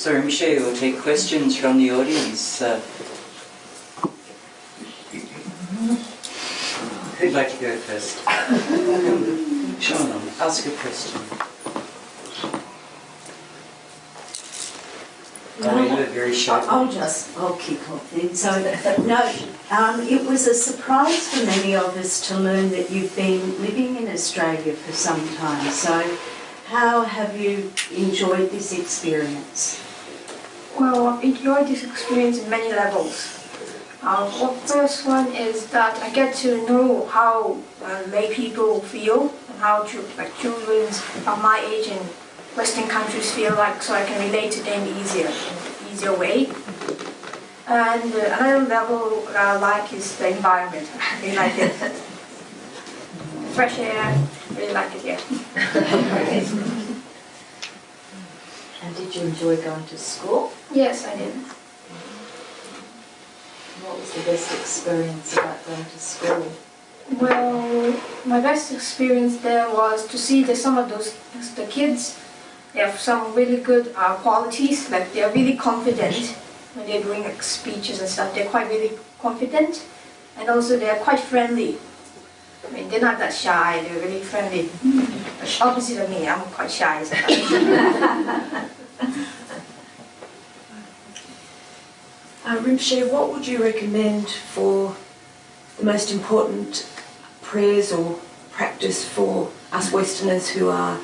So Rinpoche will take questions from the audience. Who'd like to go first? Sean, ask a question. You look very sharp. I'll kick off then. So, it was a surprise for many of us to learn that you've been living in Australia for some time. So, how have you enjoyed this experience? Well, I've enjoyed this experience in many levels. The first one is that I get to know how lay people feel and how children of my age in Western countries feel like, so I can relate to them in an easier way. And another level I like is the environment. I really like it. Fresh air, really like it, yeah. And did you enjoy going to school? Yes, I did. What was the best experience about going to school? Well, my best experience there was to see that some of the kids, they have some really good qualities, like they're really confident when they're doing speeches and stuff. They're quite really confident, and also they're quite friendly. I mean, they're not that shy, they're really friendly. Opposite of me, I'm quite shy. Rinpoche, what would you recommend for the most important prayers or practice for us Westerners who are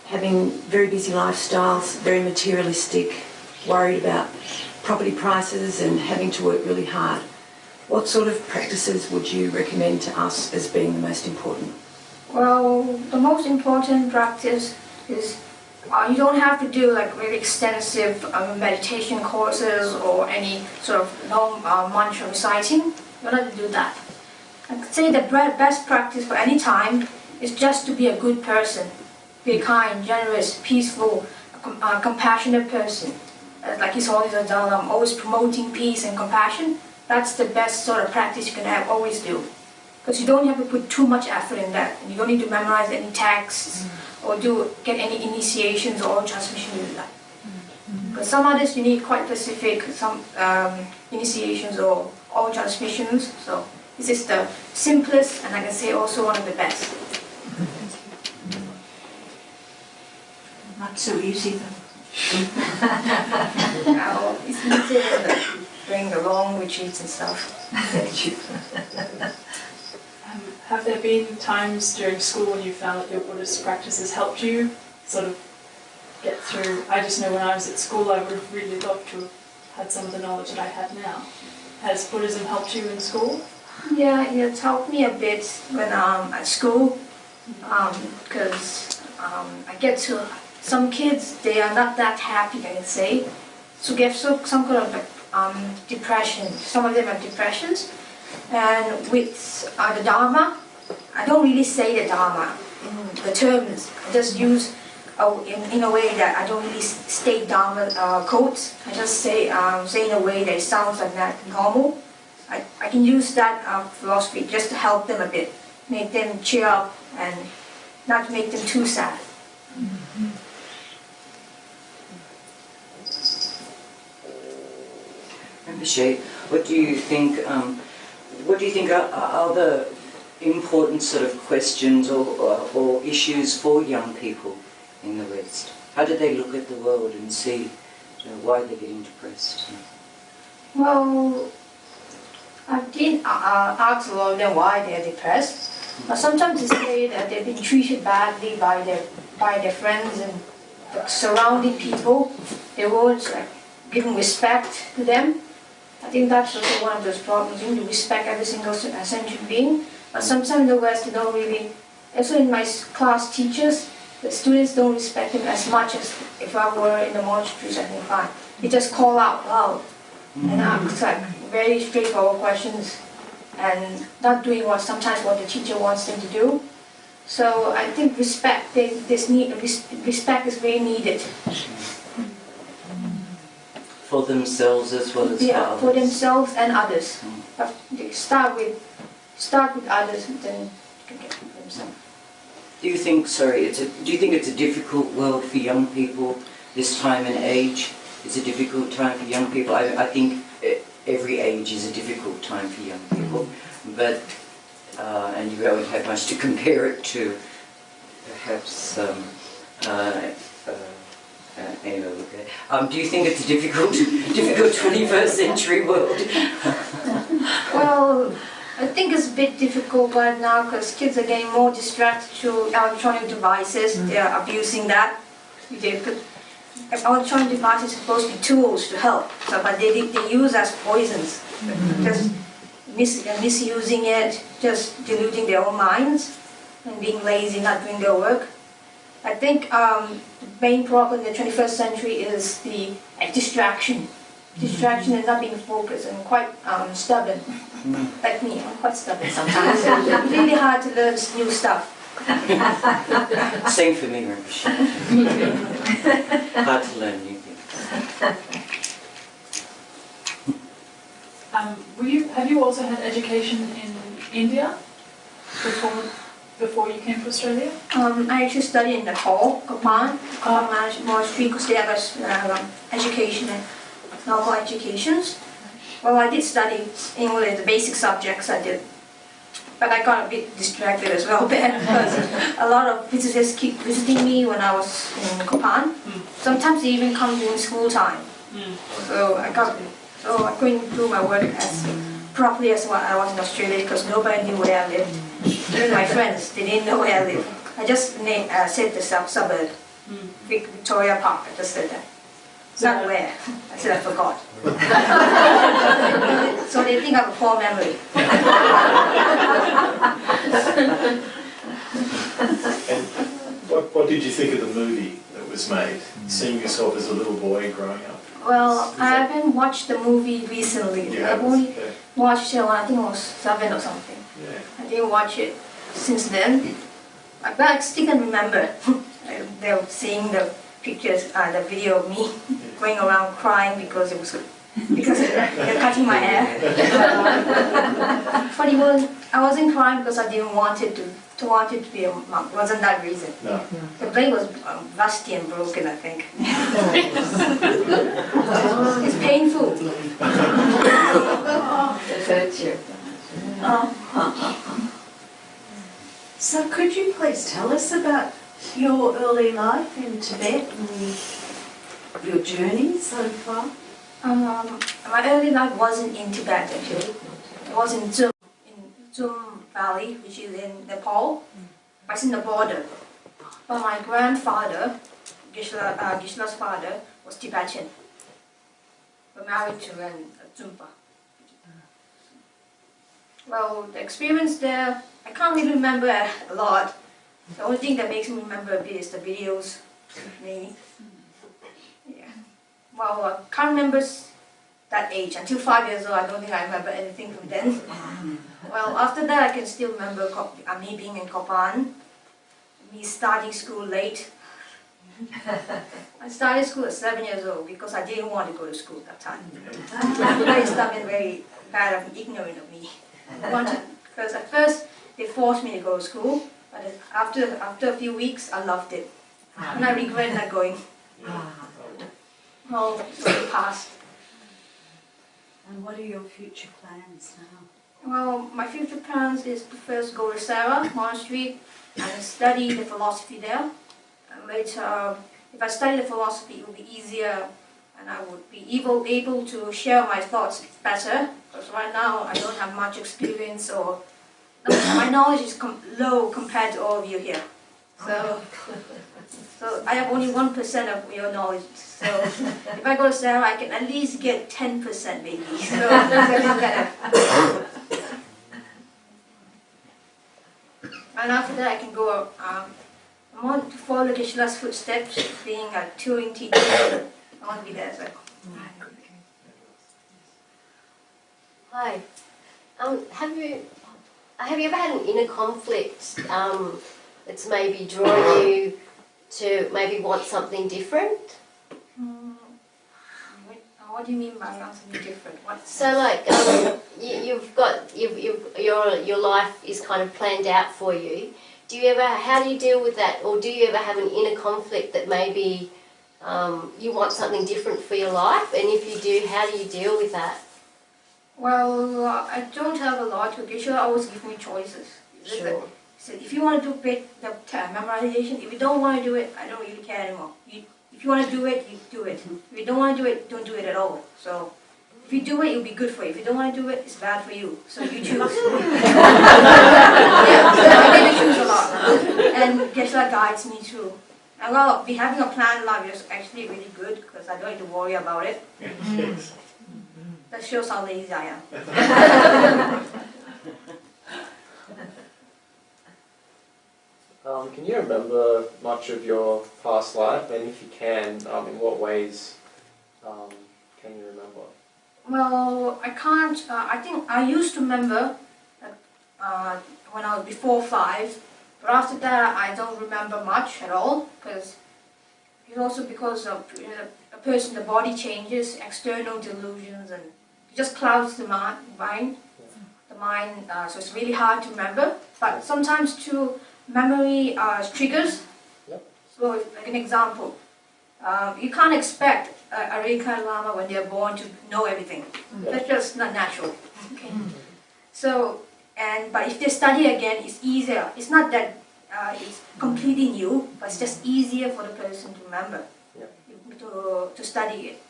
having very busy lifestyles, very materialistic, worried about property prices and having to work really hard? What sort of practices would you recommend to us as being the most important? Well, the most important practice is you don't have to do like really extensive meditation courses or any sort of long mantra reciting. You don't have to do that. I'd say the best practice for any time is just to be a good person. Be a kind, generous, peaceful, compassionate person. Like His Holiness the Dalai Lama, always promoting peace and compassion. That's the best sort of practice you can always do. Because you don't have to put too much effort in that. You don't need to memorize any texts or get any initiations or transmission with that. But some others you need quite specific, some initiations or all transmissions. So this is the simplest and I can say also one of the best. Not so easy though. It's easier during the long retreats and stuff. Have there been times during school when you found that your Buddhist practices helped you sort of get through? I just know when I was at school I would have really loved to have had some of the knowledge that I had now. Has Buddhism helped you in school? Yeah, it's helped me a bit when I'm at school because I get to, some kids, they are not that happy, I can say. So they have some kind of depression. Some of them have depressions. And with the Dharma, I don't really say the Dharma in the terms. I just use in a way that I don't really state Dharma quotes. I just say in a way that it sounds like that normal. I can use that philosophy just to help them a bit, make them cheer up and not make them too sad. Rinpoche, what do you think are the important sort of questions or issues for young people in the West? How do they look at the world and see why they're getting depressed? Well, I did ask a lot of them why they're depressed. But sometimes they say that they've been treated badly by their friends and the surrounding people. They weren't giving respect to them. I think that's also one of those problems. You need to respect every single sentient being. But sometimes in the West, they don't really. Also in my class teachers, the students don't respect them as much as if I were in the monasteries, I think fine. They just call out loud and ask very straightforward questions and not doing sometimes what the teacher wants them to do. So I think respect is very needed. For themselves as well as for others? For themselves and others. But they start with others and then you can get themselves. Do you think it's a difficult world for young people this time and age is a difficult time for young people. I think every age is a difficult time for young people, but and you won't have much to compare it to, perhaps. Anyway, do you think it's a difficult 21st century world? Well, I think it's a bit difficult right now because kids are getting more distracted through electronic devices. They are abusing that. Electronic devices are supposed to be tools to help, but they use as poisons. Just misusing it, just deluding their own minds, and being lazy, not doing their work. I think the main problem in the 21st century is the distraction. Distraction and not being focused and quite stubborn. Like me, I'm quite stubborn sometimes. It's really hard to learn new stuff. Same for me, Rinpoche. Hard to learn new things. Have you also had education in India before you came to Australia? I actually studied in Nepal, Kopan Monastery, because they have education and normal educations. Well, I did study English, the basic subjects I did. But I got a bit distracted as well then, because a lot of visitors keep visiting me when I was in Kopan. Sometimes they even come during school time. So I couldn't do my work as properly as what I was in Australia because nobody knew where I lived. Even my friends, they didn't know where I lived. I just said the suburb, Victoria Park. I just said that. Not where. I said I forgot. So they think I have a poor memory. And what did you think of the movie that was made? Seeing yourself as a little boy growing up? Well, I haven't watched the movie recently. I've only watched it when I think I was 7 or something. Yeah. I didn't watch it since then. But I still can remember. They were seeing the pictures, the video of me going around crying because they're cutting my hair. But I wasn't crying because I didn't want it to be a monk. It wasn't that reason. No. The blade was rusty and broken, I think. It's painful. It hurts you. So could you please tell us about your early life in Tibet and your journey so far? My early life wasn't in Tibet actually. It was in Zum Valley, which is in Nepal. It's in the border. But my grandfather, Gishla's father, was Tibetan. We're married to a Zumpa. Well, the experience there, I can't really remember a lot. The only thing that makes me remember a bit is the videos, maybe. Yeah. Well, I can't remember that age. Until 5 years old, I don't think I remember anything from then. Well, after that, I can still remember me being in Kopan, me starting school late. I started school at 7 years old because I didn't want to go to school at that time. Very stubborn, very bad and ignorant of me. Because at first, they forced me to go to school, but after a few weeks, I loved it. And I regret not going. Well, so it passed. And what are your future plans now? Well, my future plans is to first go to Sarah Monastery and study the philosophy there. And later, if I study the philosophy, it will be easier and I would be able to share my thoughts better. Because right now, I don't have much experience or my knowledge is low compared to all of you here. So I have only 1% of your knowledge. So if I go to Sarah, I can at least get 10% maybe. So that's a bit better. And after that, I can go. I want to follow Geshe-la's footsteps, being a touring teacher. I want to be there as well. Hi. Have you ever had an inner conflict that's maybe drawn you to maybe want something different? What do you mean by something different? So like your life is kind of planned out for you. How do you deal with that, or do you ever have an inner conflict that maybe you want something different for your life, and if you do, how do you deal with that? Well, I don't have a lot to give. Always give me choices. Sure. So if you want to do the memorization, if you don't want to do it, I don't really care anymore. If you want to do it, you do it. If you don't want to do it, don't do it at all. So if you do it, it'll be good for you. If you don't want to do it, it's bad for you. So you choose. Yeah, so I get to choose a lot. And Geshe-la guides me through. And well, having a planned life is actually really good because I don't have to worry about it. Yes. That shows how lazy I am. Can you remember much of your past life, and if you can, in what ways can you remember? Well, I can't. I think I used to remember when I was before 5, but after that I don't remember much at all because it's also because of a person, the body changes, external delusions, and it just clouds the mind. The mind, so it's really hard to remember. But sometimes too, memory triggers. Yep. So, like an example, you can't expect a reincarnated Lama when they are born to know everything. That's just not natural. Okay. So, but if they study again, it's easier. It's not that it's completely new, but it's just easier for the person to remember, to study it.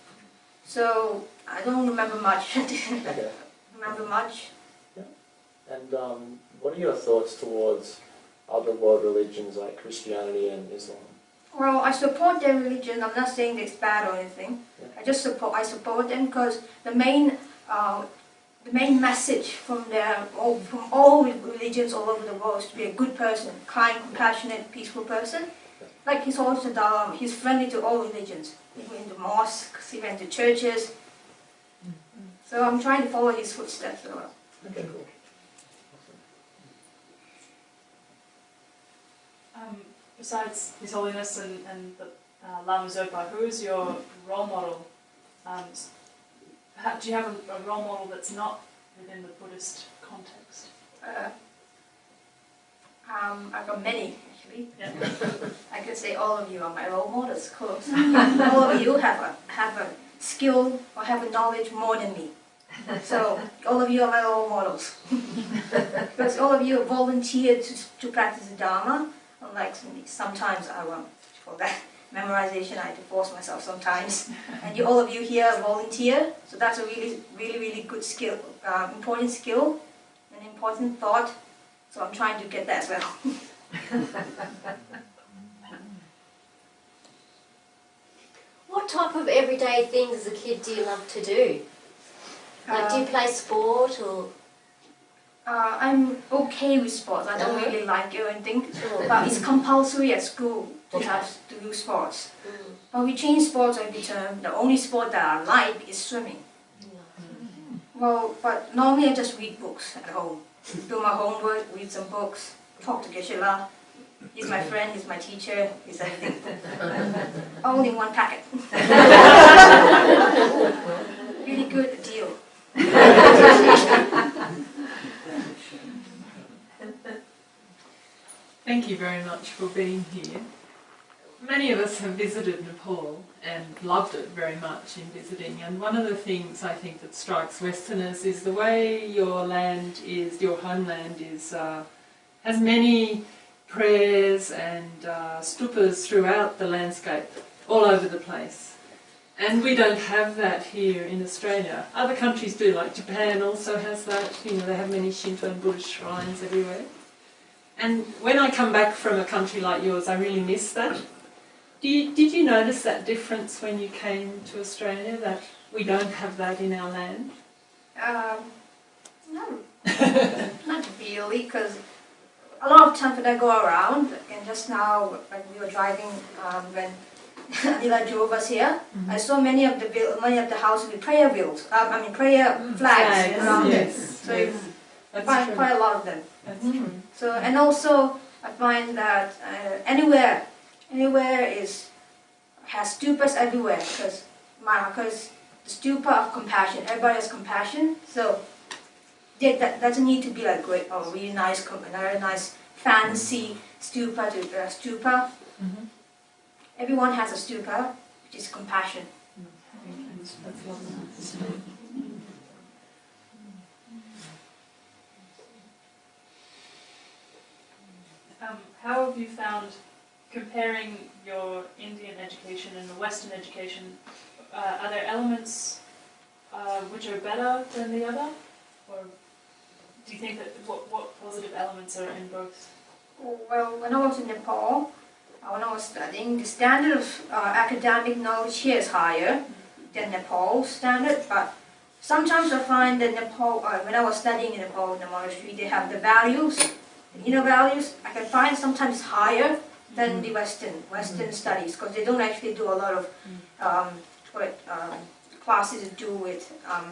So I don't remember much. Okay. Remember much. And what are your thoughts towards other world religions like Christianity and Islam? Well, I support their religion. I'm not saying it's bad or anything. I support them because the main message from all religions all over the world is to be a good person, kind, compassionate, peaceful person. Like he's also he's friendly to all religions. He went to mosques, he went to churches. So I'm trying to follow his footsteps as well. Okay, cool. Besides His Holiness and the Lama Zopa, who is your role model? Do you have a role model that's not within the Buddhist context? I've got many, actually. Yeah. I can say all of you are my role models, of course. All of you have a skill or have a knowledge more than me. So all of you are my role models. Because all of you volunteered to practice the Dharma. Unlike me, sometimes for that memorization I have to force myself sometimes. And all of you here volunteer, so that's a really, really, really good skill, important skill, an important thought. So I'm trying to get that as well. What type of everyday things as a kid do you love to do? Like, do you play sport or? I'm okay with sports. I don't really like it or anything, Sure. but it's compulsory at school to have to do sports. But we change sports every term. The only sport that I like is swimming. Well, but normally I just read books at home. Do my homework, read some books, talk to Geshe-la. He's my friend, he's my teacher, he's everything. All in one packet. Really good deal. Thank you very much for being here. Many of us have visited Nepal and loved it very much in visiting, and one of the things I think that strikes Westerners is the way your land is, your homeland is, has many prayers and stupas throughout the landscape, all over the place. And we don't have that here in Australia. Other countries do, like Japan also has that, they have many Shinto and Buddhist shrines everywhere. And when I come back from a country like yours, I really miss that. Did you notice that difference when you came to Australia, that we don't have that in our land? No, not really, because a lot of times when I go around, and just now when we were driving, when Anila drove us here, I saw many of the houses with prayer wheels, prayer flags around them. So you find quite a lot of them. That's true. So, and also I find that anywhere has stupas everywhere, because the stupa of compassion, everybody has compassion. So that doesn't need to be like great or really nice, very nice fancy stupa to stupa. Everyone has a stupa, just compassion. That's lovely. How have you found comparing your Indian education and the Western education? Are there elements which are better than the other, or do you think that what positive elements are in both? Well, when I was in Nepal, when I was studying, the standard of academic knowledge here is higher than Nepal's standard, but sometimes I find that Nepal, when I was studying in Nepal in the monastery, they have the values, the inner values, I can find sometimes higher than the Western studies, because they don't actually do a lot of classes to do with what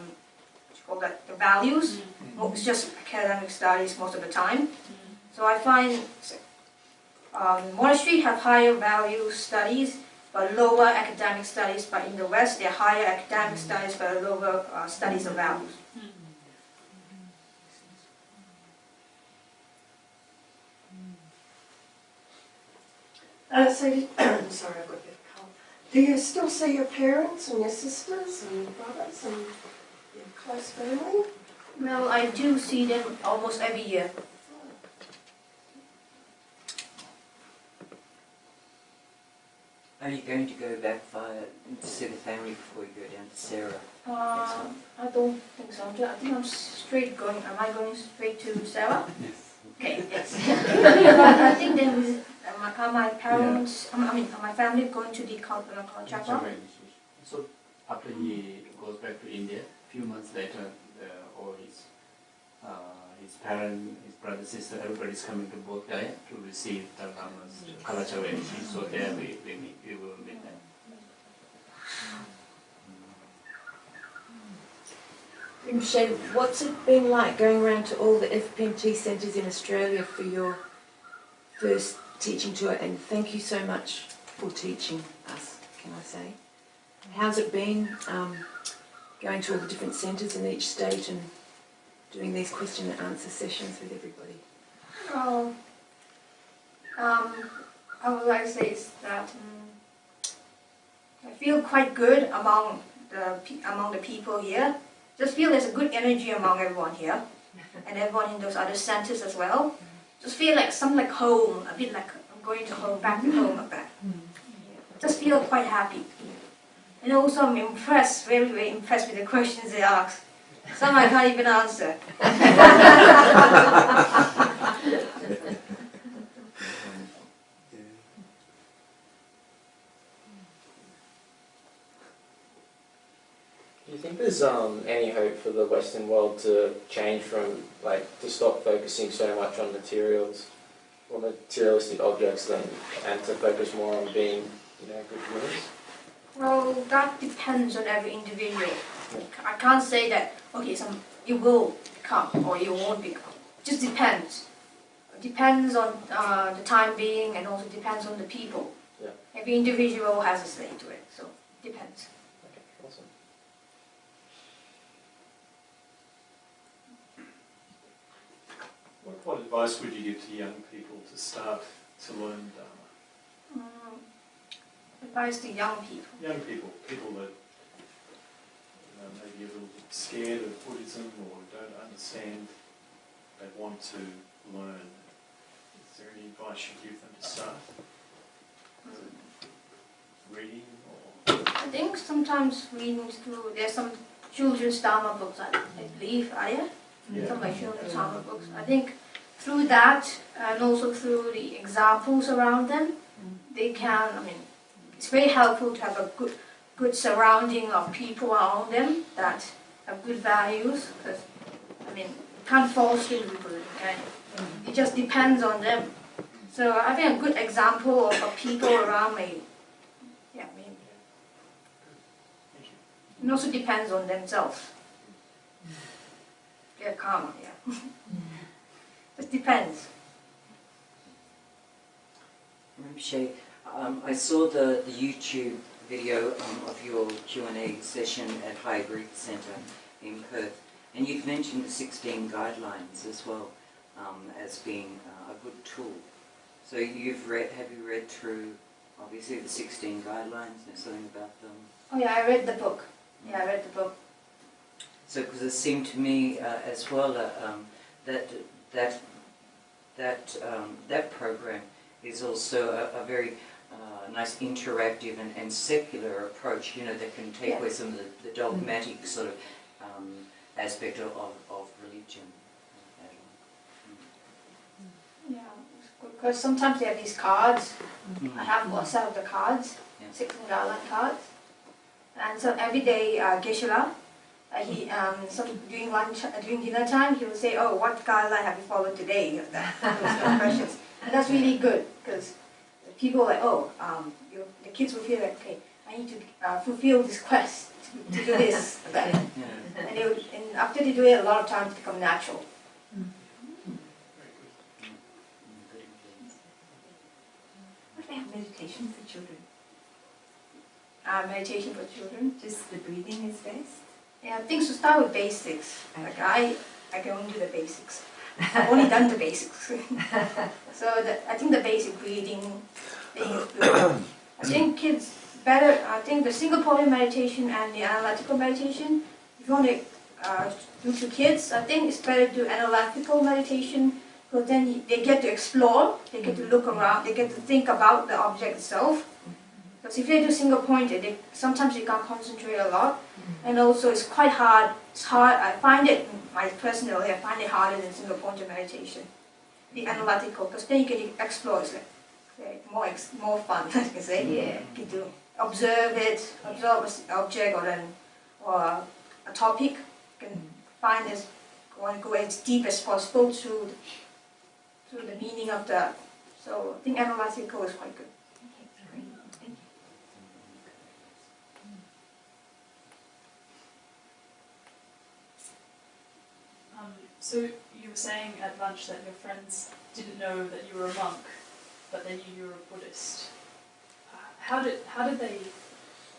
you call that, the values. It's just academic studies most of the time. So I find monastery have higher value studies but lower academic studies, but in the West they're higher academic studies but lower studies of values. Sorry, I've got a bit of cold. Do you still see your parents and your sisters and your brothers and your close family? Well, I do see them almost every year. Are you going to go back to see the family before you go down to Sarah? I don't think so. I think I'm straight going. Am I going straight to Sarah? Yes. Okay, yes. But I think then with my parents, my family going to the contract. So after he goes back to India, a few months later, all his parents, his brother, sister, everybody is coming to Bodh Gaya to receive the Lama's Kalachawe. So there we will meet them. Rinpoche, what's it been like going around to all the FPMT centres in Australia for your first teaching tour? And thank you so much for teaching us, can I say. How's it been going to all the different centres in each state and doing these question and answer sessions with everybody? Well, I would like to say is that I feel quite good among the people here. Just feel there's a good energy among everyone here, and everyone in those other centres as well. Just feel like some like home, a bit like I'm going to home, back to home like that. Just feel quite happy. And also I'm impressed, very, very impressed with the questions they ask. Some I can't even answer. Do you think there's any hope for the Western world to change from, to stop focusing so much on materials or materialistic objects and to focus more on being, good humans? Well, that depends on every individual. I can't say that, okay, you will become or you won't become. It just depends. It depends on the time being, and also depends on the people. Yeah. Every individual has a say to it, so it depends. Okay, awesome. What advice would you give to young people to start to learn Dharma? Advice to young people. Young people, people that maybe a little bit scared of Buddhism or don't understand, they want to learn. Is there any advice you give them to start? Reading or? I think sometimes reading through, there's some children's Dharma books, I believe, are there? Yeah. Some like children's Dharma books. I think through that, and also through the examples around them, they can, it's very helpful to have a good surrounding of people around them that have good values, because, you can't force people, okay? It just depends on them. So I think a good example of people around me, it also depends on themselves. Get karma, yeah. It depends. Rinpoche, I saw the YouTube video of your Q&A session at Hybrid Centre in Perth, and you've mentioned the 16 guidelines as well as being a good tool. So have you read through obviously the 16 guidelines, there's something about them. Oh yeah, I read the book. Yeah, I read the book. So, because it seemed to me as well that program is also a very nice interactive and secular approach, you know, that can take away some of the dogmatic sort of aspect of religion. Yeah, because sometimes they have these cards. Mm. I have a set of the cards, Yeah. 16 guideline cards. And so every day, Geshe-la, he during lunch, during dinner time, he will say, "Oh, what guideline have you followed today?" Those questions, and that's really good because people are like, "Oh, the kids will feel like, okay, I need to fulfill this quest to do this, that," Yeah. and and after they do it, a lot of times it becomes natural. What about meditation for children? Meditation for children. Just the breathing is best? Yeah, things to start with basics. Okay. Like I can only do the basics. I've only done the basics. So I think the basic breathing thing is good. I think kids better. I think the single point meditation and the analytical meditation. If you want to do to kids, I think it's better to do analytical meditation because then they get to explore, they get to look around, they get to think about the object itself. Because if they do single pointed, sometimes you can't concentrate a lot, and also it's quite hard. It's hard. I find it, personally, I find it harder than single pointed meditation, the analytical, because then you can explore. It's like more fun, I can say. Yeah. You get to observe an object or a topic. You can find this, want to go as deep as possible through the meaning of that. So I think analytical is quite good. So you were saying at lunch that your friends didn't know that you were a monk, but they knew you were a Buddhist. How did they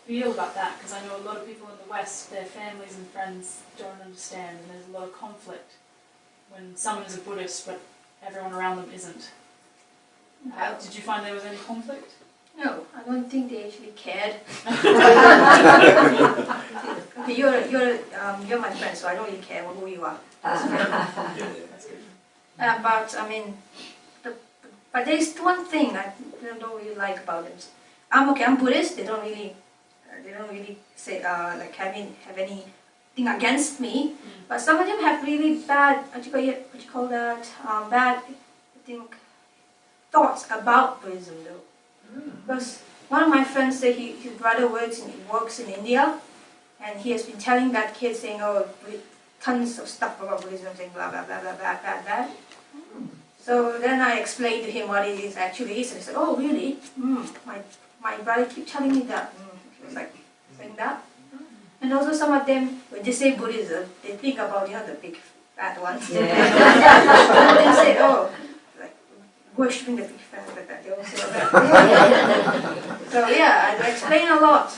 feel about that? Because I know a lot of people in the West, their families and friends don't understand, and there's a lot of conflict when someone is a Buddhist but everyone around them isn't. Did you find there was any conflict? No, I don't think they actually cared. You're my friend, so I don't really care who you are. That's good. But I mean, but there is one thing I don't really like about them. I'm Buddhist. They don't really say like have anything against me. But some of them have really bad what you call that bad thoughts about Buddhism though. Because one of my friends said his brother works in India, and he has been telling that kid saying, "Oh, tons of stuff about Buddhism, saying blah blah blah blah blah blah blah." So then I explained to him what it is actually is, and he said, "Oh, really? My brother keeps telling me that." He was like saying that. And also some of them, when they say Buddhism, they think about the big bad ones. Yeah. They say, "Oh, like worshipping the big fat like that." They all say that. So yeah, I explain a lot.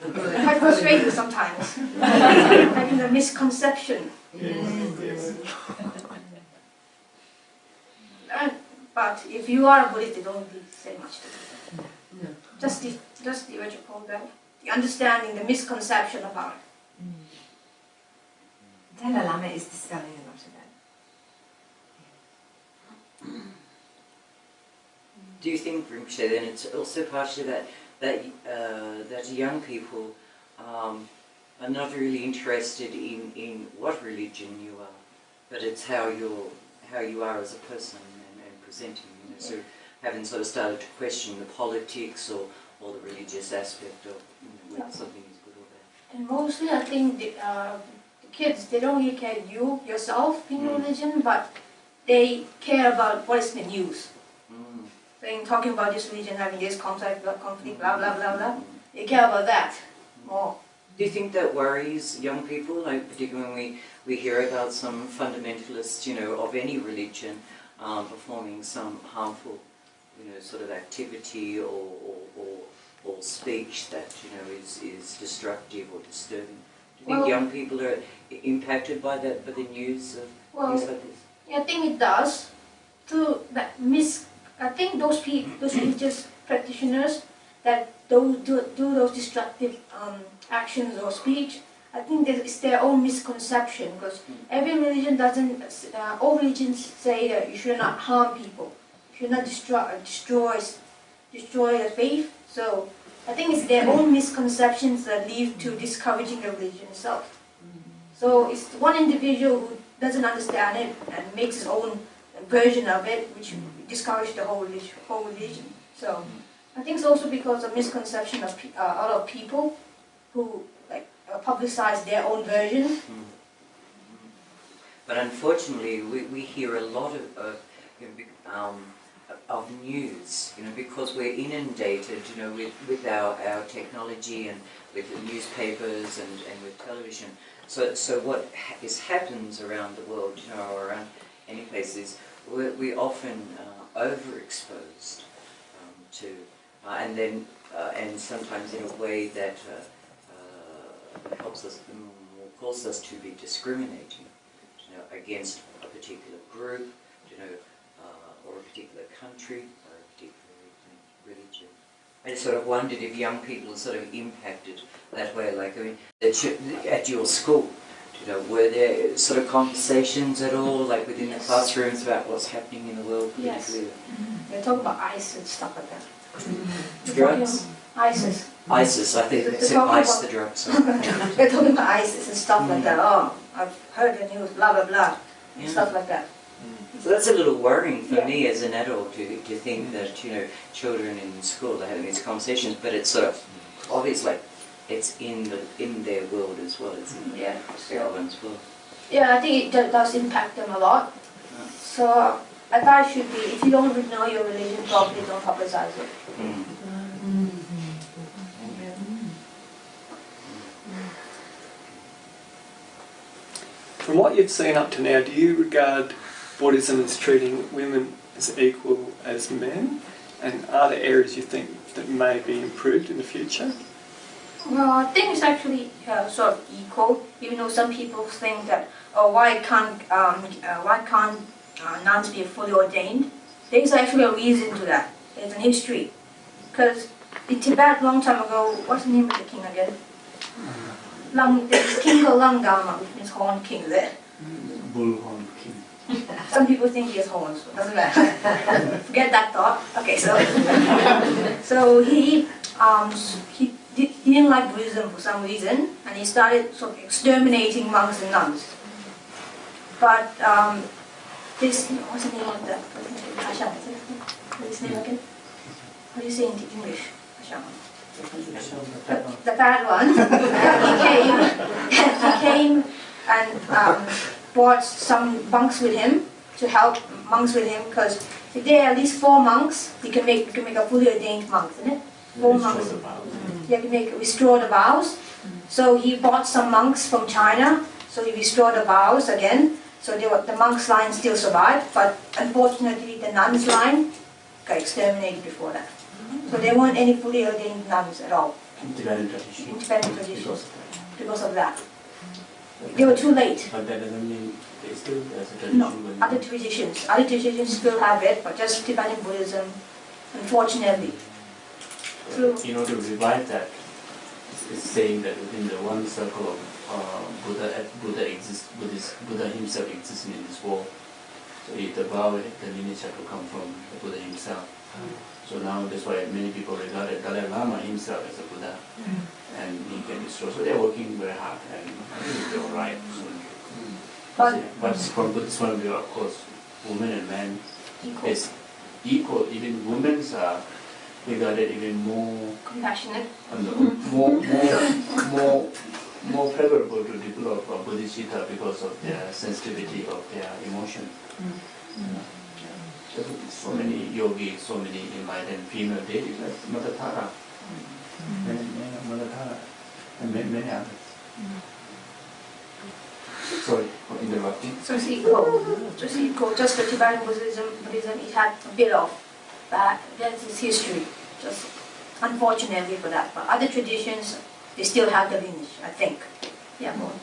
Quite frustrating sometimes. Having the misconception. But if you are a Buddhist, they don't really say much to you. No. Just the what you call that, the understanding, the misconception about it. Dalai Lama is dispelling a lot of that. Do you think, Rinpoche, then it's also partially that young people are not really interested in what religion you are, but it's how you are as a person and presenting. So haven't sort of started to question the politics or the religious aspect of whether something is good or bad. And mostly, I think the kids, they don't really care yourself being religion, but they care about what is in the news. Saying, talking about this religion, having this conflict, blah blah blah blah. They care about that more. Do you think that worries young people, like particularly when we hear about some fundamentalists, of any religion, performing some harmful, sort of activity or speech that is destructive or disturbing? Do you think young people are impacted by that, by the news news like this? Yeah, I think it does. I think those religious practitioners, that those do those destructive actions or speech, I think that it's their own misconception, because every religion doesn't, all religions say that you should not harm people, you should not destroy the faith. So I think it's their own misconceptions that lead to discouraging the religion itself. So it's one individual who doesn't understand it and makes his own version of it, which discourages the whole religion. So I think it's also because of misconception of a lot of people who publicize their own version. But unfortunately, we hear a lot of news, because we're inundated, with our technology and with the newspapers and with television. So what happens around the world, or around any places, we often overexposed to, and sometimes in a way that helps us, causes us to be discriminating, against a particular group, or a particular country, or a particular religion. I just sort of wondered if young people are sort of impacted that way, at your school, were there sort of conversations at all, like within the classrooms, about what's happening in the world politically? They talk about ISIS and stuff like that. Drugs? ISIS. ISIS, I think they said ice the drugs. They're talking about ISIS and stuff like that. Oh, I've heard the news, blah, blah, blah, and stuff like that. So that's a little worrying for me as an adult to think that, children in school are having these conversations, but it's sort of obvious, like it's in their world as well. It's in everyone's world. Yeah, I think it does impact them a lot. So advice should be, if you don't know your religion properly, don't publicize it. From what you've seen up to now, do you regard Buddhism as treating women as equal as men? And are there areas you think that may be improved in the future? Well, I think it's actually sort of equal, even though some people think that, why can't nuns be fully ordained? There's actually a reason to that. There's an history. Because in Tibet, long time ago, what's the name of the king again? There's a king called Lang Dama, which means horn king, is it? Bullhorn king. Some people think he has horns, so it doesn't matter. Forget that thought. Okay, so he didn't like Buddhism for some reason, and he started sort of exterminating monks and nuns. But this, what's the name of that? Asham, what's his name again? How do you say in English? Asham. The bad one. he came and brought some monks with him to help monks with him, because if there are at least 4 monks, you can make a fully ordained monk, isn't it? 4 monks. You can restore the vows. So he brought some monks from China, so he restored the vows again. So the monks' line still survived, but unfortunately the nuns' line got exterminated before that. So there weren't any fully ordained nuns at all. In Tibetan tradition. In Tibetan tradition. Because of that. They were too late. But that doesn't mean they still there's a tradition. No, other traditions still have it, but just Tibetan Buddhism, unfortunately. So, in order to revive that, it's saying that within the one circle of Buddha himself exists in this world. So the vow, the lineage have to come from the Buddha himself. So now that's why many people regard Dalai Lama himself as a Buddha, and he can destroy. So they're working very hard, and I think they're all right. But from Buddhist point of view, of course, women and men is equal. Even women are regarded even more compassionate, and more favorable to develop bodhicitta because of their sensitivity of their emotion. So many yogis, so many enlightened female deities like Mother Tara, Mother Tara, and many others. Sorry for interrupting. So it's equal. Just the Tibetan Buddhism, it had a bit of that. That's its history. Just unfortunately for that. But other traditions, they still have the lineage, I think. Yeah, more.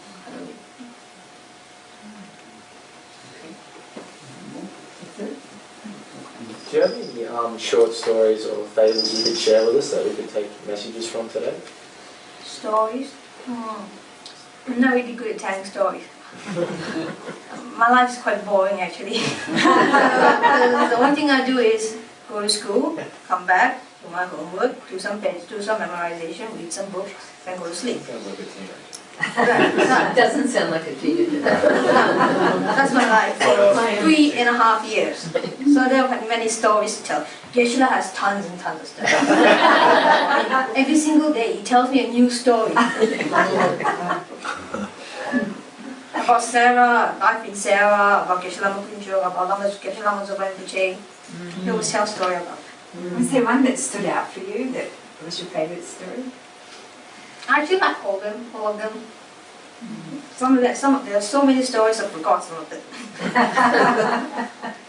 Do you have any short stories or fables you could share with us that we could take messages from today? Stories? I'm not really good at telling stories. My life is quite boring actually. The one thing I do is go to school, come back, do my homework, do some memorization, read some books, then go to sleep. Sounds like a teenager. Doesn't sound like a teenager. That's my life for 3.5 years. So there are many stories to tell. Geshe-la has tons and tons of stuff. Every single day he tells me a new story. About Sarah, life in Sarah, about Geshe-la Phuntsok, about Geshe-la Rinpoche. He always tells a story about it. Was there one that stood out for you that was your favourite story? I actually like all of them. There are so many stories I forgot some of them.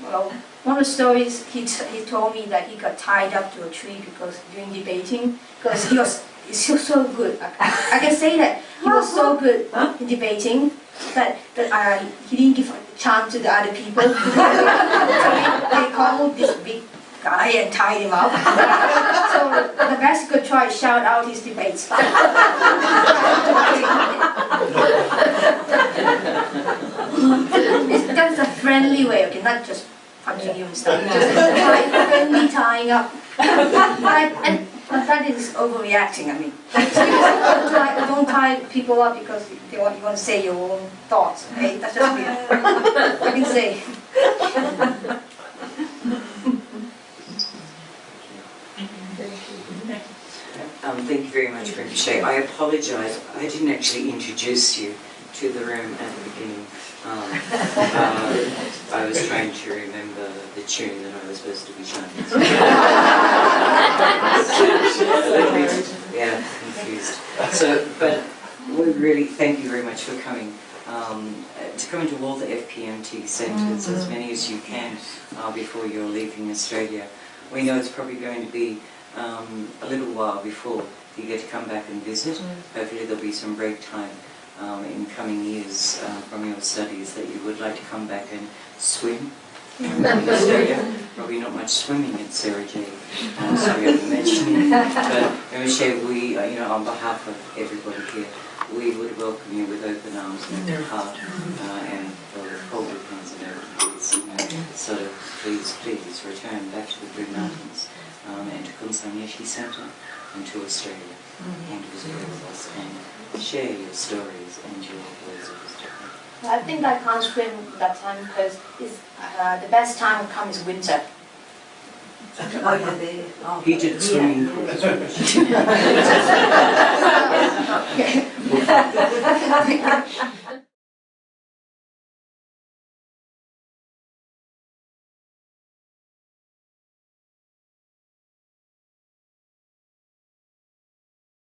Well, one of the stories he told me that he got tied up to a tree because during debating, because he's so good. I can say that he was so good in debating that he didn't give a chance to the other people. So they called this big guy and tied him up. So the best could try to shout out his debates. That's a friendly way, okay, not just punching you and stuff. Just friendly tying up. But that is overreacting, I mean. Don't tie people up because you want to say your own thoughts. Okay? That's just weird. I can say. Thank you very much, Rinpoche. I apologise, I didn't actually introduce you to the room at the beginning. I was trying to remember the tune that I was supposed to be chanting. Yeah, confused. So, but we really thank you very much for coming. To come into all the FPMT centres, as many as you can, before you're leaving Australia. We know it's probably going to be a little while before you get to come back and visit. Hopefully there'll be some break time in coming years from your studies that you would like to come back and swim in Australia. Probably not much swimming at Sarah J. Sorry I didn't mention it. But Rinpoche, we, on behalf of everybody here, we would welcome you with open arms and open heart and hold your hands and everything. So please return back to the Blue Mountains and to Phuntsok Rinpoche Centre and to Australia and visit with us and share your stories and your words of wisdom. I think I can't swim that time because the best time to come is winter. Oh, you're there. Oh, Heated swimming pool. Okay.